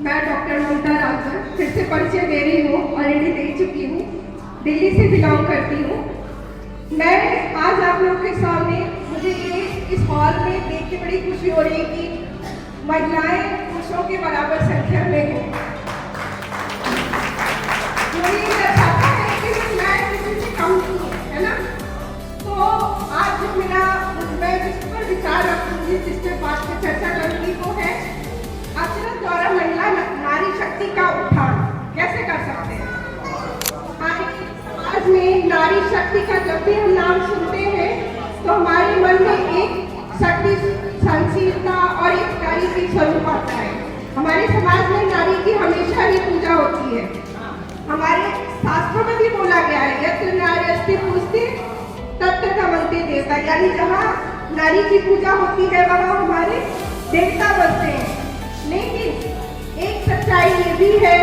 मैं डॉक्टर ममता राजन फिर से परिचय दे रही हूँ, ऑलरेडी दे चुकी हूँ। दिल्ली से बिलोंग करती हूँ। मैं आज आप लोगों के सामने, मुझे ये इस हॉल में देख के बड़ी खुशी हो रही है कि महिलाएं पुरुषों के बराबर संख्या में हैं। मुझे ये दर्शाता है कि मैं किसी से कम नहीं हूँ, है ना। तो आज जो मैं जिस पर विचार रखूंगी, जिस पर बात पर चर्चा करूंगी, वो है अचरज द्वारा महिला नारी शक्ति का उत्थान कैसे कर सकते हैं। हमारे समाज में नारी शक्ति का जब भी हम नाम सुनते हैं तो हमारे मन में एक शक्ति, सहनशीलता और एक नारी की स्वरूप आता है। हमारे समाज में नारी की हमेशा ही पूजा होती है। हमारे शास्त्रों में भी बोला गया है, यत्र नार्यस्ति पूजते तत्र रमन्ते देवता, यानी जहाँ नारी की पूजा होती है वहाँ हमारे देवता बनते हैं। लेकिन एक सच्चाई ये भी है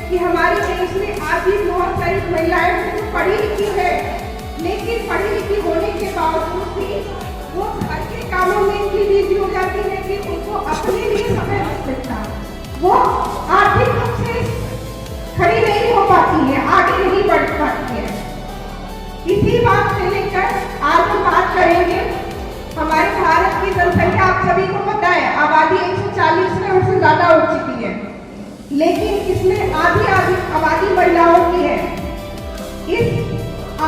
कि हमारे देश में आज भी बहुत सारी महिलाएं जो पढ़ी लिखी है, लेकिन पढ़ी लिखी होने के बावजूद भी वो घर के कामों में इतनी बिजी हो जाती है कि उनको अपने लिए समय नहीं मिलता। वो आर्थिक रूप से खड़ी नहीं हो पाती है, आगे नहीं बढ़ पाती है। इसी बात से लेकर आज हम बात करेंगे। हमारे भारत की जनसंख्या आप सभी को पता है, आबादी 140 से उससे ज्यादा हो चुकी है, लेकिन इसमें आधी आबादी महिलाओं की है। इस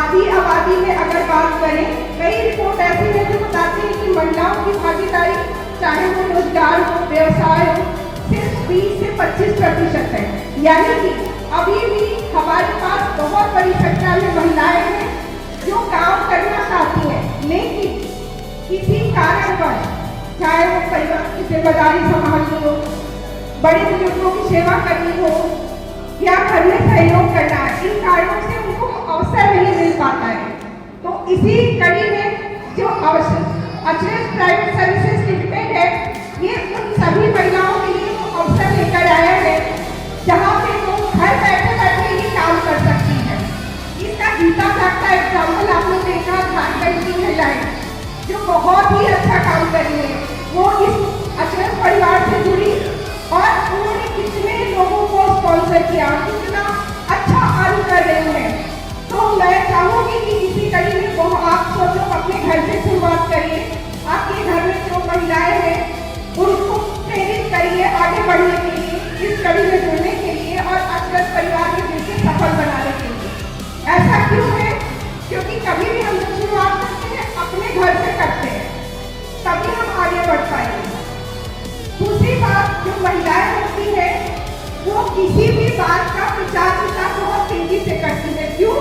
आधी आबादी में अगर बात करें, कई रिपोर्ट ऐसी है जो बताती है कि महिलाओं की भागीदारी, चाहे वो रोजगार हो, व्यवसाय हो, सिर्फ 20 से 25% है। यानी कि अभी भी हमारे पास बहुत बड़ी संख्या में महिलाएं हैं जो काम करना चाहती हैं, लेकिन किसी कारणवश, चाहे वो परिवार की जिम्मेदारी संभालनी हो, बड़े बुजुर्गों की सेवा करनी हो या घर में सहयोग करना है, इन कारणों से उनको अवसर नहीं मिल पाता है। तो इसी कड़ी में जो अचरज प्राइवेट सर्विसेज लिमिटेड है, ये उन सभी महिलाओं के लिए वो अवसर लेकर आया है जहाँ पे वो घर बैठे बैठे ही काम कर सकती है। इसका गीता तक का एग्जाम्पल आपने देखा, झारखंड की महिलाएं जो बहुत ही अच्छा काम कर रही है, वो इस अचरज परिवार से जुड़ी और उन्होंने कितने लोगों को स्पॉन्सर किया, कितना अच्छा अर्न कर रही है। तो मैं चाहूंगी कि इसी कड़ी में वो आप सब लोग अपने घर से शुरुआत करिए। आपके घर में जो महिलाएं हैं उनको प्रेरित करिए आगे बढ़ने के लिए, इस कड़ी में जुड़ने के लिए और अचरज परिवार के दिल से सफल बनाने के लिए। ऐसा क्यों है? क्योंकि कभी भी हम जब शुरुआत करते हैं अपने घर से करते हैं, तभी हम आगे बढ़ पाएंगे। दूसरी बात, जो महिलाएं होती है वो किसी भी बात का प्रचार प्रसार बहुत तेजी से करती है। क्यों?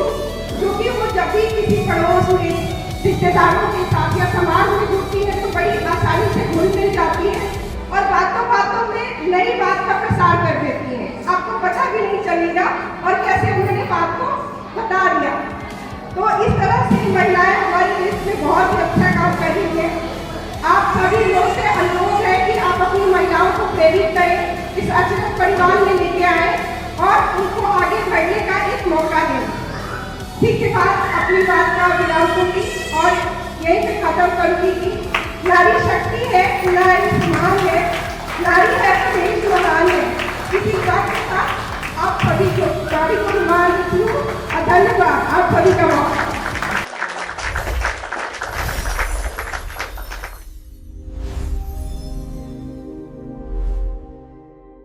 क्योंकि वो जब भी किसी पड़ोस में, रिश्तेदारों के साथ या समाज में जुड़ती है तो बड़ी आसानी से घुल मिल जाती है और बातों बातों में नई बात का प्रसार कर देती है। आपको पता भी नहीं चलेगा और कैसे उन्होंने बात को बता दिया। तो इस तरह से महिलाएं हमारे देश में बहुत ही अच्छा काम कर रही है। आप सभी लोग से अनुरोध है कि आप अपनी महिलाओं को प्रेरित करें, इस अचरज परिवार में लेके आए और उनको आगे बढ़ने का एक मौका दें। ठीक है, बात अपनी बात का विराम दूंगी और यहीं पे खत्म करूंगी कि नारी शक्ति है, नारी सम्मान है, नारी है तो देश महान है। इसी बात के साथ आप सभी को नारी को मान, धन्यवाद। आप सभी का